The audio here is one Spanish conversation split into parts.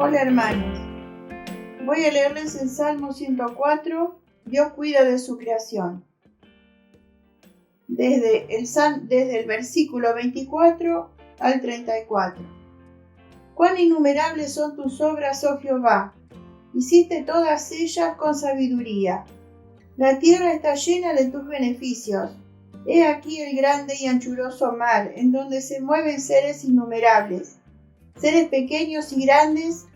Hola hermanos, voy a leerles el Salmo 104, Dios cuida de su creación. Desde el versículo 24 al 34. Cuán innumerables son tus obras, oh Jehová, hiciste todas ellas con sabiduría. La tierra está llena de tus beneficios. He aquí el grande y anchuroso mar, en donde se mueven seres innumerables, seres pequeños y grandes.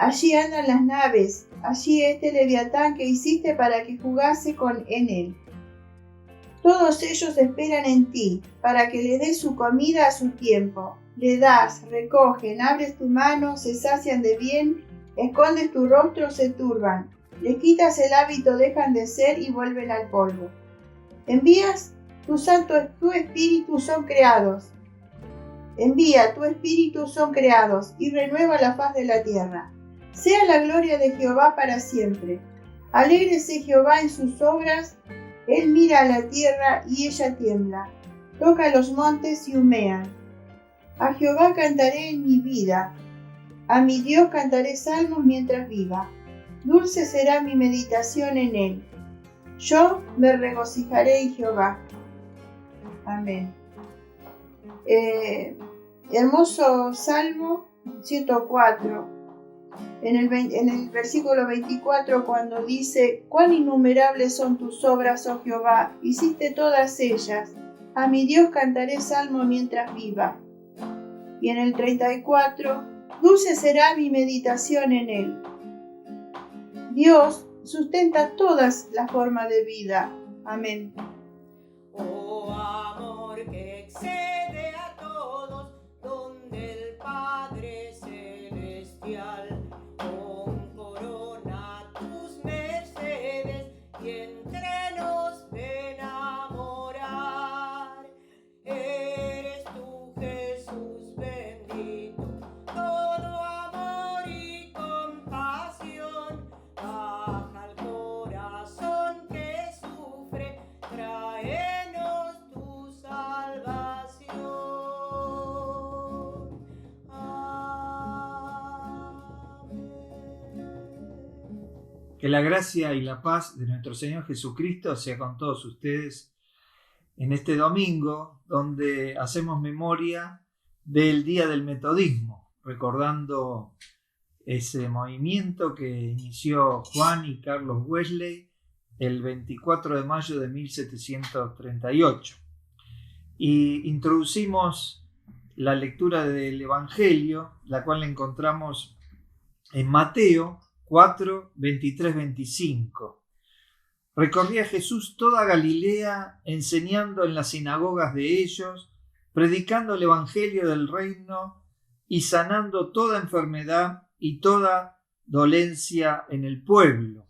Allí andan las naves, allí este leviatán que hiciste para que jugase en él. Todos ellos esperan en ti, para que le des su comida a su tiempo. Le das, recogen, abres tu mano, se sacian de bien, escondes tu rostro, se turban. Les quitas el hábito, dejan de ser y vuelven al polvo. Envías tu espíritu, son creados. Envía tu espíritu, son creados, y renueva la faz de la tierra. Sea la gloria de Jehová para siempre. Alégrese Jehová en sus obras. Él mira a la tierra y ella tiembla. Toca los montes y humean. A Jehová cantaré en mi vida. A mi Dios cantaré salmos mientras viva. Dulce será mi meditación en él. Yo me regocijaré en Jehová. Amén. Hermoso Salmo 104. En el versículo 24, cuando dice: cuán innumerables son tus obras, oh Jehová, hiciste todas ellas. A mi Dios cantaré salmo mientras viva. Y en el 34, dulce será mi meditación en él. Dios sustenta todas las formas de vida. Amén. Oh amor que excede a todos, donde el Padre Celestial corona tus mercedes y entre nos de enamorar. Eres tú, Jesús bendito, todo amor y compasión. Baja al corazón que sufre, tráenos tu salvación. Que la gracia y la paz de nuestro Señor Jesucristo sea con todos ustedes en este domingo, donde hacemos memoria del Día del Metodismo, recordando ese movimiento que inició Juan y Carlos Wesley el 24 de mayo de 1738. Y introducimos la lectura del Evangelio, la cual la encontramos en Mateo 4, 23, 25. Recorría Jesús toda Galilea, enseñando en las sinagogas de ellos, predicando el evangelio del reino y sanando toda enfermedad y toda dolencia en el pueblo.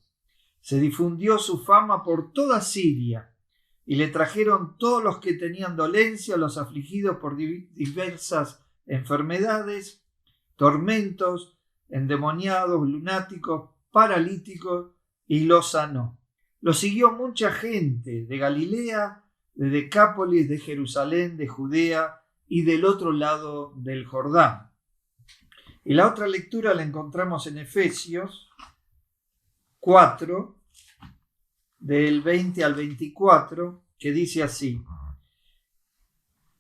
Se difundió su fama por toda Siria y le trajeron todos los que tenían dolencia, los afligidos por diversas enfermedades, tormentos, endemoniados, lunáticos, paralíticos, y los sanó. Lo siguió mucha gente de Galilea, de Decápolis, de Jerusalén, de Judea y del otro lado del Jordán. Y la otra lectura la encontramos en Efesios 4, del 20 al 24, que dice así: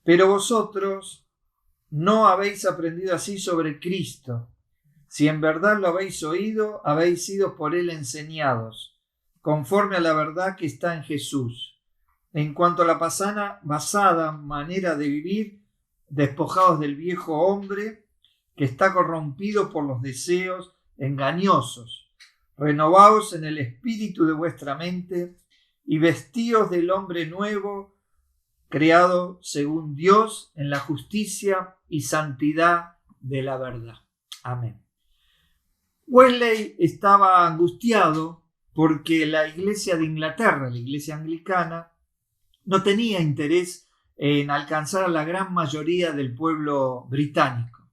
pero vosotros no habéis aprendido así sobre Cristo. Si en verdad lo habéis oído, habéis sido por él enseñados, conforme a la verdad que está en Jesús. En cuanto a la basada manera de vivir, despojados del viejo hombre, que está corrompido por los deseos engañosos. Renovaos en el espíritu de vuestra mente y vestíos del hombre nuevo, creado según Dios en la justicia y santidad de la verdad. Amén. Wesley estaba angustiado porque la iglesia de Inglaterra, la iglesia anglicana, no tenía interés en alcanzar a la gran mayoría del pueblo británico.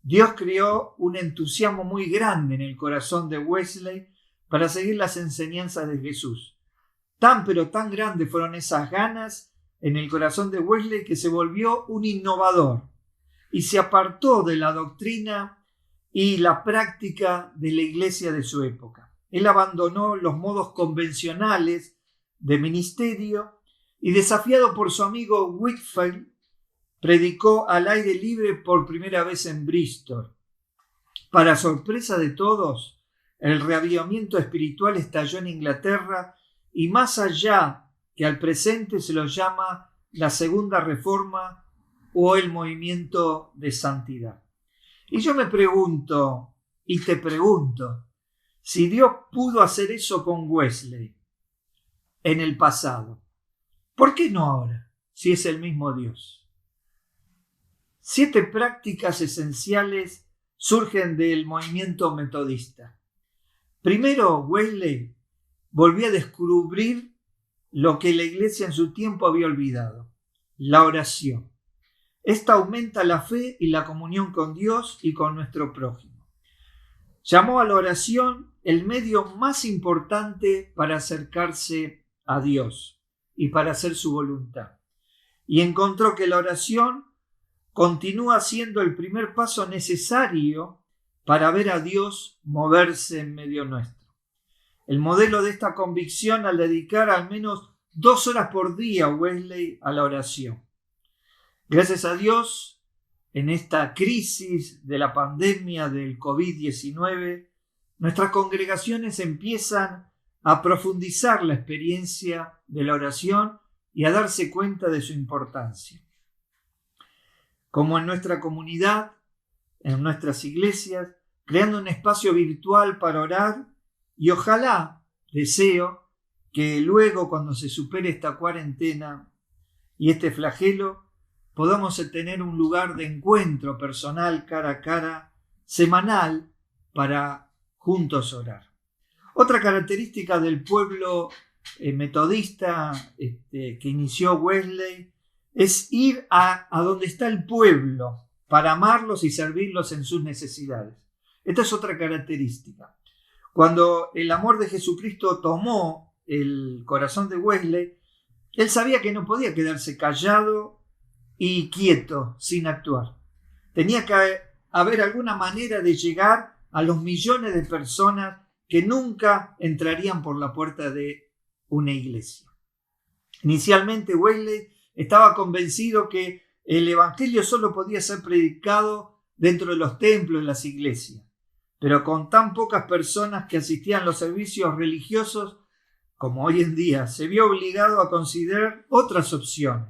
Dios creó un entusiasmo muy grande en el corazón de Wesley para seguir las enseñanzas de Jesús. Pero tan grandes fueron esas ganas en el corazón de Wesley que se volvió un innovador y se apartó de la doctrina y la práctica de la iglesia de su época. Él abandonó los modos convencionales de ministerio y, desafiado por su amigo Whitefield, predicó al aire libre por primera vez en Bristol. Para sorpresa de todos, el reavivamiento espiritual estalló en Inglaterra y más allá que al presente se lo llama la Segunda Reforma o el movimiento de santidad. Y yo me pregunto, y te pregunto, si Dios pudo hacer eso con Wesley en el pasado, ¿por qué no ahora, si es el mismo Dios? 7 prácticas esenciales surgen del movimiento metodista. Primero, Wesley volvió a descubrir lo que la iglesia en su tiempo había olvidado: la oración. Esta aumenta la fe y la comunión con Dios y con nuestro prójimo. Llamó a la oración el medio más importante para acercarse a Dios y para hacer su voluntad. Y encontró que la oración continúa siendo el primer paso necesario para ver a Dios moverse en medio nuestro. El modelo de esta convicción al dedicar al menos 2 horas por día Wesley a la oración. Gracias a Dios, en esta crisis de la pandemia del COVID-19, nuestras congregaciones empiezan a profundizar la experiencia de la oración y a darse cuenta de su importancia. Como en nuestra comunidad, en nuestras iglesias, creando un espacio virtual para orar, y ojalá, deseo, que luego, cuando se supere esta cuarentena y este flagelo, podamos tener un lugar de encuentro personal, cara a cara, semanal, para juntos orar. Otra característica del pueblo metodista que inició Wesley es ir a donde está el pueblo para amarlos y servirlos en sus necesidades. Esta es otra característica. Cuando el amor de Jesucristo tomó el corazón de Wesley, él sabía que no podía quedarse callado y quieto sin actuar. Tenía que haber alguna manera de llegar a los millones de personas que nunca entrarían por la puerta de una iglesia. Inicialmente Wesley estaba convencido que el evangelio solo podía ser predicado dentro de los templos de las iglesias, pero con tan pocas personas que asistían a los servicios religiosos como hoy en día, se vio obligado a considerar otras opciones.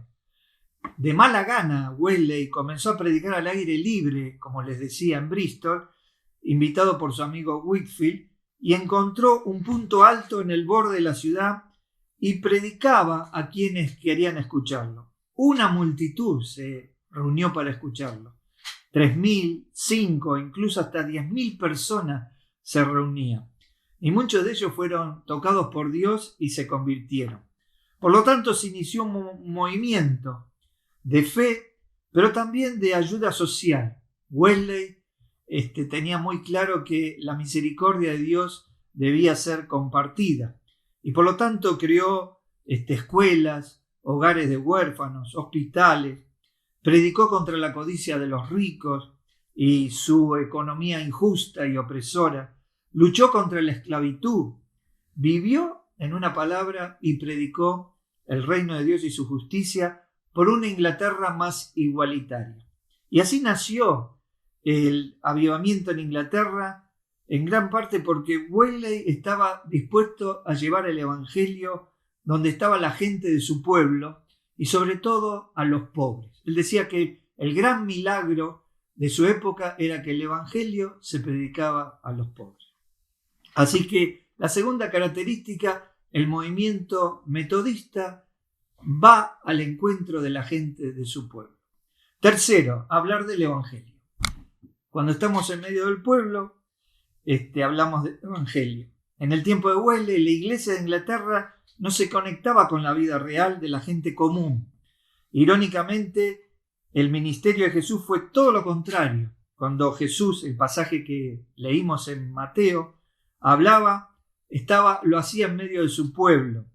De mala gana, Wesley comenzó a predicar al aire libre, como les decía, en Bristol, invitado por su amigo Whitefield, y encontró un punto alto en el borde de la ciudad y predicaba a quienes querían escucharlo. Una multitud se reunió para escucharlo. 3.000, 5, incluso hasta 10.000 personas se reunían. Y muchos de ellos fueron tocados por Dios y se convirtieron. Por lo tanto, se inició un movimiento de fe, pero también de ayuda social. Wesley tenía muy claro que la misericordia de Dios debía ser compartida. Y por lo tanto creó escuelas, hogares de huérfanos, hospitales. Predicó contra la codicia de los ricos y su economía injusta y opresora. Luchó contra la esclavitud. Vivió, en una palabra, y predicó el reino de Dios y su justicia por una Inglaterra más igualitaria. Y así nació el avivamiento en Inglaterra, en gran parte porque Wesley estaba dispuesto a llevar el evangelio donde estaba la gente de su pueblo y sobre todo a los pobres. Él decía que el gran milagro de su época era que el evangelio se predicaba a los pobres. Así que la segunda característica, el movimiento metodista va al encuentro de la gente de su pueblo. Tercero, hablar del evangelio. Cuando estamos en medio del pueblo, hablamos del evangelio. En el tiempo de Wesley, la iglesia de Inglaterra no se conectaba con la vida real de la gente común. Irónicamente, el ministerio de Jesús fue todo lo contrario. Cuando Jesús, el pasaje que leímos en Mateo, hablaba, lo hacía en medio de su pueblo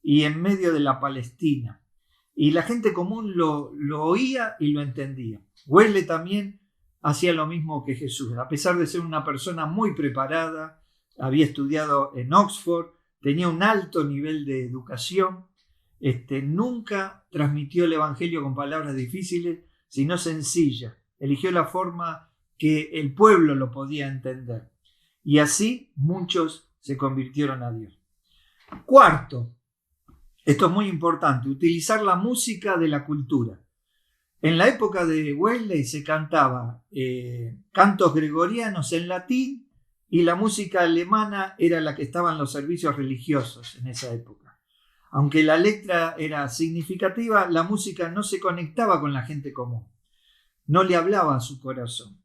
y en medio de la Palestina. Y la gente común lo oía y lo entendía. Wesley también hacía lo mismo que Jesús. A pesar de ser una persona muy preparada, había estudiado en Oxford, tenía un alto nivel de educación, nunca transmitió el Evangelio con palabras difíciles, sino sencillas. Eligió la forma que el pueblo lo podía entender. Y así muchos se convirtieron a Dios. Cuarto, esto es muy importante, utilizar la música de la cultura. En la época de Wesley se cantaba cantos gregorianos en latín y la música alemana era la que estaba en los servicios religiosos en esa época. Aunque la letra era significativa, la música no se conectaba con la gente común. No le hablaba a su corazón.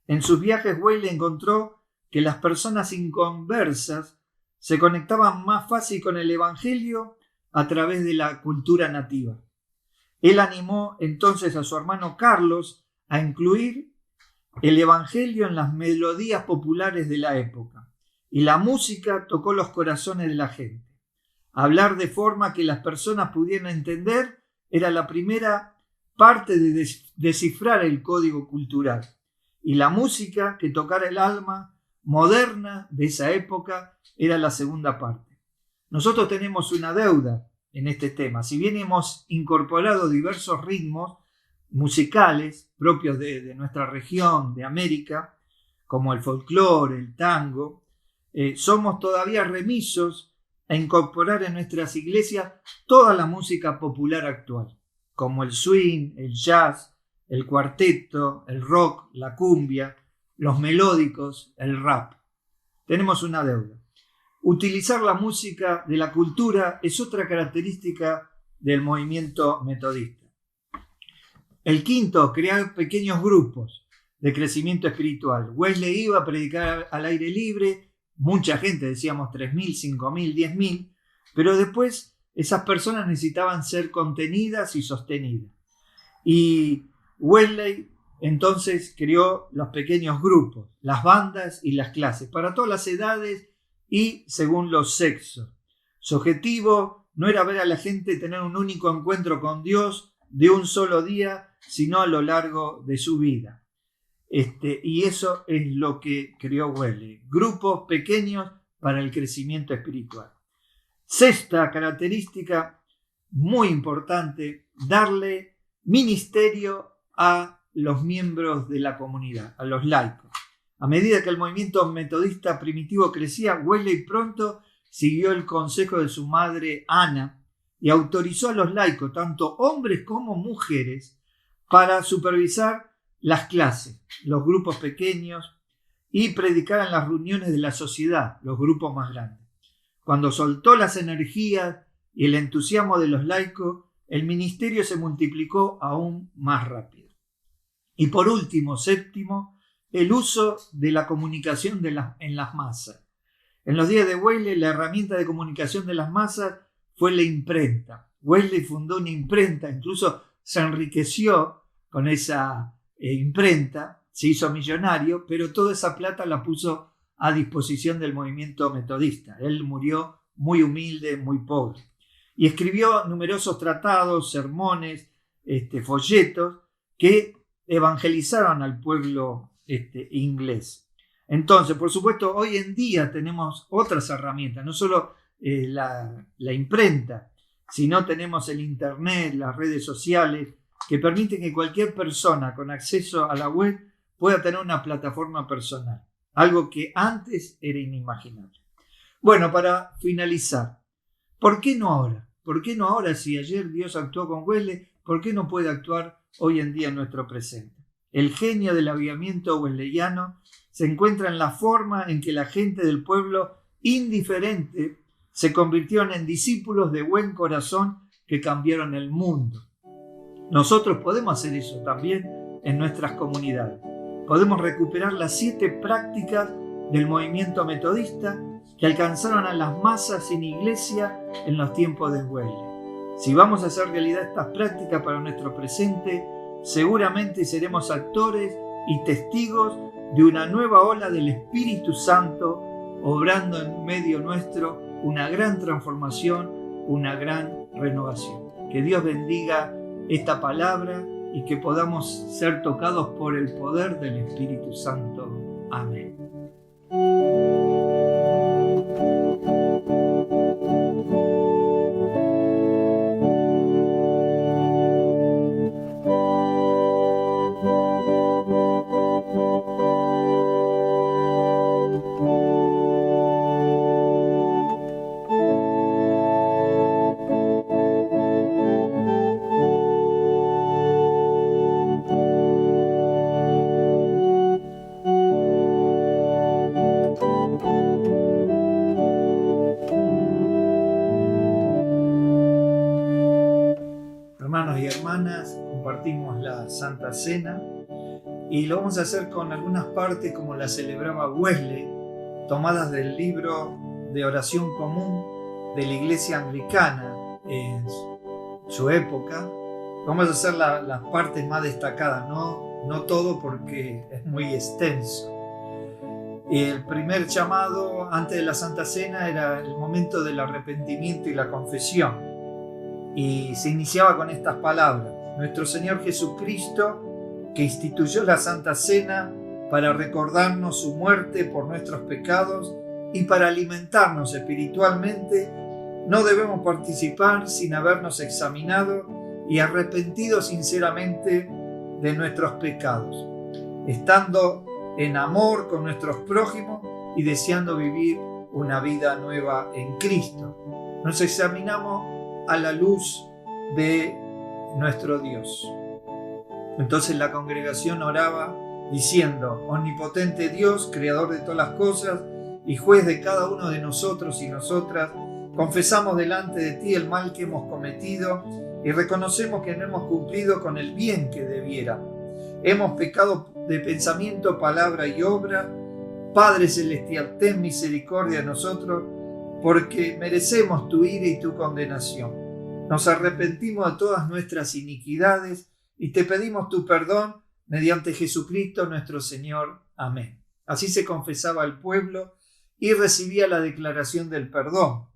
En sus viajes Wesley encontró que las personas inconversas se conectaban más fácil con el Evangelio a través de la cultura nativa. Él animó entonces a su hermano Carlos a incluir el Evangelio en las melodías populares de la época, y la música tocó los corazones de la gente. Hablar de forma que las personas pudieran entender era la primera parte de descifrar el código cultural, y la música que tocara el alma moderna de esa época era la segunda parte. Nosotros tenemos una deuda en este tema. Si bien hemos incorporado diversos ritmos musicales propios de nuestra región, de América, como el folclore, el tango, somos todavía remisos a incorporar en nuestras iglesias toda la música popular actual, como el swing, el jazz, el cuarteto, el rock, la cumbia, los melódicos, el rap. Tenemos una deuda. Utilizar la música de la cultura es otra característica del movimiento metodista. El quinto, crear pequeños grupos de crecimiento espiritual. Wesley iba a predicar al aire libre, mucha gente, decíamos 3.000, 5.000, 10.000, pero después esas personas necesitaban ser contenidas y sostenidas. Y Wesley entonces creó los pequeños grupos, las bandas y las clases, para todas las edades y según los sexos. Su objetivo no era ver a la gente tener un único encuentro con Dios de un solo día, sino a lo largo de su vida. Y eso es lo que creó Wesley, grupos pequeños para el crecimiento espiritual. Sexta característica muy importante, darle ministerio a los miembros de la comunidad, a los laicos. A medida que el movimiento metodista primitivo crecía, Wesley pronto siguió el consejo de su madre Ana y autorizó a los laicos, tanto hombres como mujeres, para supervisar las clases, los grupos pequeños y predicar en las reuniones de la sociedad, los grupos más grandes. Cuando soltó las energías y el entusiasmo de los laicos, el ministerio se multiplicó aún más rápido. Y por último, séptimo, el uso de la comunicación en las masas. En los días de Wesley, la herramienta de comunicación de las masas fue la imprenta. Wesley fundó una imprenta, incluso se enriqueció con esa imprenta, se hizo millonario, pero toda esa plata la puso a disposición del movimiento metodista. Él murió muy humilde, muy pobre. Y escribió numerosos tratados, sermones, folletos que evangelizaron al pueblo inglés. Entonces, por supuesto, hoy en día tenemos otras herramientas, no solo la imprenta, sino tenemos el internet, las redes sociales, que permiten que cualquier persona con acceso a la web pueda tener una plataforma personal, algo que antes era inimaginable. Bueno, para finalizar, ¿por qué no ahora? ¿Por qué no ahora si ayer Dios actuó con Wesley? ¿Por qué no puede actuar hoy en día en nuestro presente? El genio del avivamiento wesleyano se encuentra en la forma en que la gente del pueblo indiferente se convirtieron en discípulos de buen corazón que cambiaron el mundo. Nosotros podemos hacer eso también en nuestras comunidades. Podemos recuperar las 7 prácticas del movimiento metodista que alcanzaron a las masas sin iglesia en los tiempos de Wesley. Si vamos a hacer realidad estas prácticas para nuestro presente, seguramente seremos actores y testigos de una nueva ola del Espíritu Santo obrando en medio nuestro una gran transformación, una gran renovación. Que Dios bendiga esta palabra y que podamos ser tocados por el poder del Espíritu Santo. Amén. Hermanos y hermanas, compartimos la Santa Cena y lo vamos a hacer con algunas partes como la celebraba Wesley, tomadas del libro de oración común de la Iglesia Anglicana en su época. Vamos a hacer las partes más destacadas, no todo porque es muy extenso. El primer llamado antes de la Santa Cena era el momento del arrepentimiento y la confesión. Y se iniciaba con estas palabras: nuestro Señor Jesucristo, que instituyó la Santa Cena para recordarnos su muerte por nuestros pecados y para alimentarnos espiritualmente, no debemos participar sin habernos examinado y arrepentido sinceramente de nuestros pecados, estando en amor con nuestros prójimos y deseando vivir una vida nueva en Cristo. Nos examinamos a la luz de nuestro Dios. Entonces la congregación oraba diciendo: omnipotente Dios, creador de todas las cosas y juez de cada uno de nosotros y nosotras, confesamos delante de ti el mal que hemos cometido y reconocemos que no hemos cumplido con el bien que debiera. Hemos pecado de pensamiento, palabra y obra. Padre celestial, ten misericordia de nosotros, porque merecemos tu ira y tu condenación. Nos arrepentimos de todas nuestras iniquidades y te pedimos tu perdón mediante Jesucristo nuestro Señor. Amén. Así se confesaba el pueblo y recibía la declaración del perdón.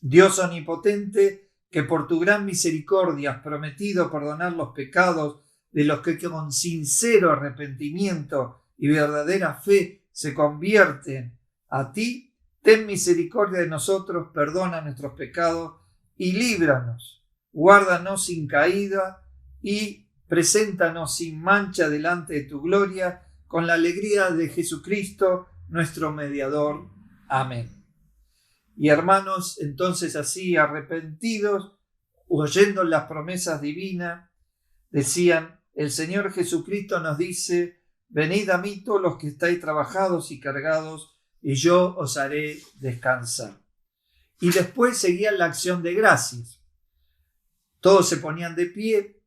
Dios omnipotente, que por tu gran misericordia has prometido perdonar los pecados de los que con sincero arrepentimiento y verdadera fe se convierten a ti, ten misericordia de nosotros, perdona nuestros pecados y líbranos. Guárdanos sin caída y preséntanos sin mancha delante de tu gloria, con la alegría de Jesucristo, nuestro mediador. Amén. Y hermanos, entonces así arrepentidos, oyendo las promesas divinas, decían: el Señor Jesucristo nos dice: venid a mí todos los que estáis trabajados y cargados, y yo os haré descansar. Y después seguía la acción de gracias. Todos se ponían de pie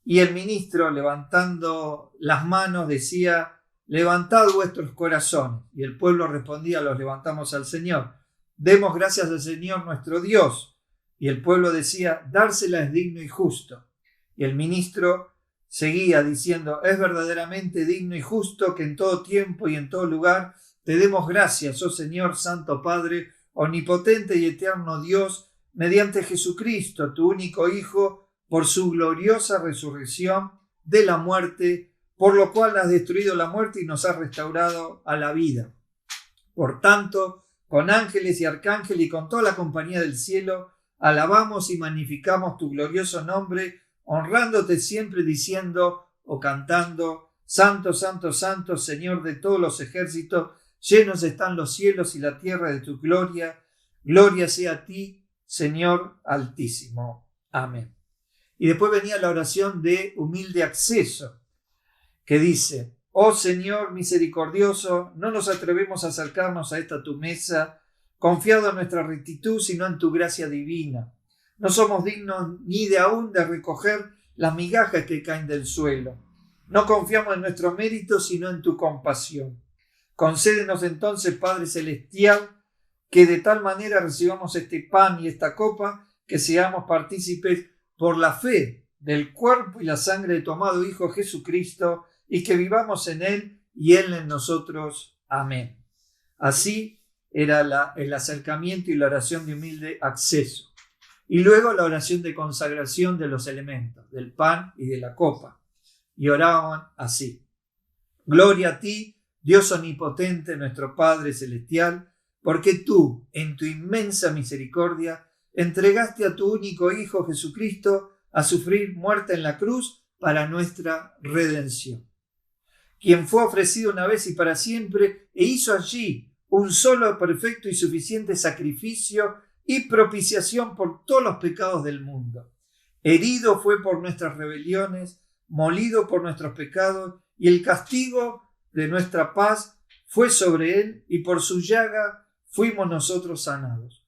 y el ministro, levantando las manos, decía: levantad vuestros corazones. Y el pueblo respondía: los levantamos al Señor. Demos gracias al Señor nuestro Dios. Y el pueblo decía: dársela es digno y justo. Y el ministro seguía diciendo: es verdaderamente digno y justo que en todo tiempo y en todo lugar te demos gracias, oh Señor, Santo Padre, omnipotente y eterno Dios, mediante Jesucristo, tu único Hijo, por su gloriosa resurrección de la muerte, por lo cual has destruido la muerte y nos has restaurado a la vida. Por tanto, con ángeles y arcángeles y con toda la compañía del cielo, alabamos y magnificamos tu glorioso nombre, honrándote siempre diciendo o cantando: Santo, Santo, Santo, Señor de todos los ejércitos, llenos están los cielos y la tierra de tu gloria. Gloria sea a ti, Señor Altísimo. Amén. Y después venía la oración de humilde acceso, que dice: oh Señor misericordioso, no nos atrevemos a acercarnos a esta tu mesa, confiado en nuestra rectitud, sino en tu gracia divina. No somos dignos ni de aún de recoger las migajas que caen del suelo. No confiamos en nuestro mérito, sino en tu compasión. Concédenos entonces, Padre Celestial, que de tal manera recibamos este pan y esta copa, que seamos partícipes por la fe del cuerpo y la sangre de tu amado Hijo Jesucristo, y que vivamos en Él y Él en nosotros. Amén. Así era el acercamiento y la oración de humilde acceso. Y luego la oración de consagración de los elementos, del pan y de la copa. Y oraban así: Gloria a ti, Dios omnipotente, nuestro Padre celestial, porque tú, en tu inmensa misericordia, entregaste a tu único Hijo Jesucristo a sufrir muerte en la cruz para nuestra redención, quien fue ofrecido una vez y para siempre e hizo allí un solo perfecto y suficiente sacrificio y propiciación por todos los pecados del mundo. Herido fue por nuestras rebeliones, molido por nuestros pecados, y el castigo de nuestra paz fue sobre él, y por su llaga fuimos nosotros sanados.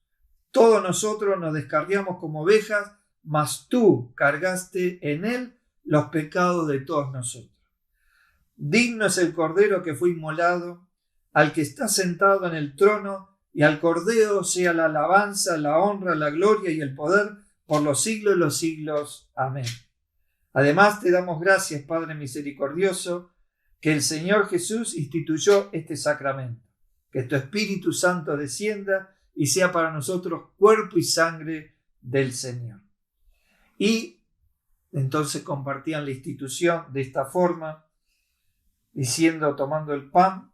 Todos nosotros nos descarriamos como ovejas, mas tú cargaste en él los pecados de todos nosotros. Digno es el Cordero que fue inmolado, al que está sentado en el trono, y al Cordero sea la alabanza, la honra, la gloria y el poder por los siglos de los siglos. Amén. Además te damos gracias, Padre misericordioso, que el Señor Jesús instituyó este sacramento, que tu Espíritu Santo descienda y sea para nosotros cuerpo y sangre del Señor. Y entonces compartían la institución de esta forma, diciendo, tomando el pan,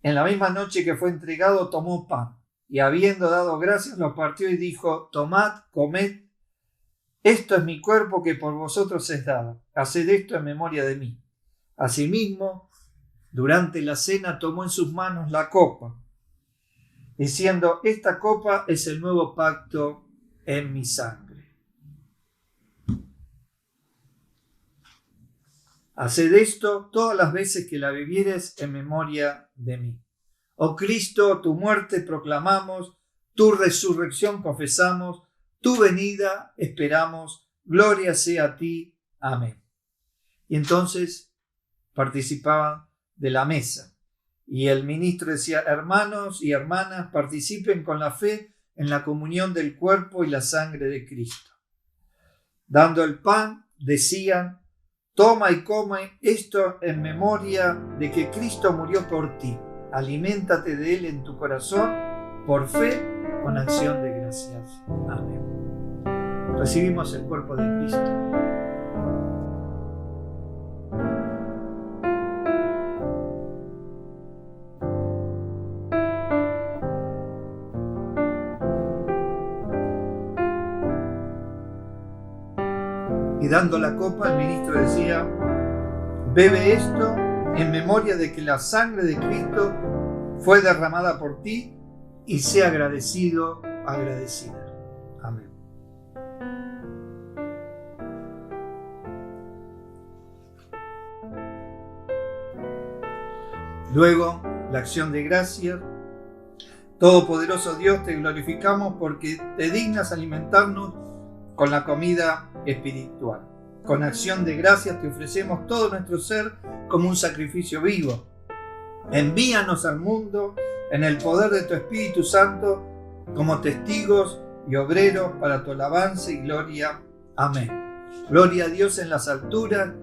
en la misma noche que fue entregado, tomó pan, y habiendo dado gracias, lo partió y dijo: Tomad, comed, esto es mi cuerpo que por vosotros es dado. Haced esto en memoria de mí. Asimismo, durante la cena tomó en sus manos la copa, diciendo: Esta copa es el nuevo pacto en mi sangre. Haced esto todas las veces que la bebieres en memoria de mí. Oh Cristo, tu muerte proclamamos, tu resurrección confesamos, tu venida esperamos, gloria sea a ti. Amén. Y entonces participaban de la mesa. Y el ministro decía: hermanos y hermanas, participen con la fe en la comunión del cuerpo y la sangre de Cristo. Dando el pan, decían: toma y come esto en memoria de que Cristo murió por ti. Aliméntate de él en tu corazón, por fe, con acción de gracias. Amén. Recibimos el cuerpo de Cristo. Y dando la copa, el ministro decía: bebe esto en memoria de que la sangre de Cristo fue derramada por ti, y sea agradecido, agradecida. Amén. Luego, la acción de gracias. Todopoderoso Dios, te glorificamos porque te dignas alimentarnos con la comida espiritual. Con acción de gracias te ofrecemos todo nuestro ser como un sacrificio vivo. Envíanos al mundo en el poder de tu Espíritu Santo como testigos y obreros para tu alabanza y gloria. Amén. Gloria a Dios en las alturas,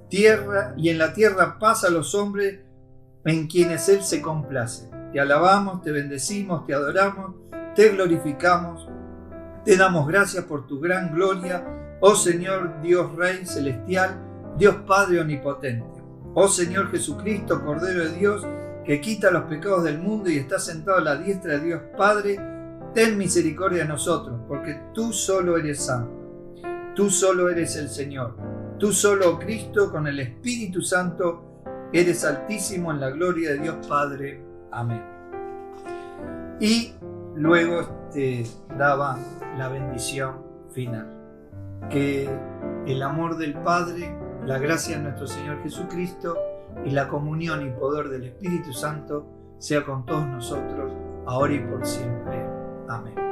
tierra y en la tierra paz a los hombres en quienes Él se complace. Te alabamos, te bendecimos, te adoramos, te glorificamos. Te damos gracias por tu gran gloria, oh Señor Dios Rey Celestial, Dios Padre Omnipotente. Oh Señor Jesucristo, Cordero de Dios, que quita los pecados del mundo y está sentado a la diestra de Dios Padre, ten misericordia de nosotros, porque tú solo eres santo. Tú solo eres el Señor. Tú solo, oh Cristo, con el Espíritu Santo, eres altísimo en la gloria de Dios Padre. Amén. Y luego te daba la bendición final. Que el amor del Padre, la gracia de nuestro Señor Jesucristo y la comunión y poder del Espíritu Santo sea con todos nosotros, ahora y por siempre. Amén.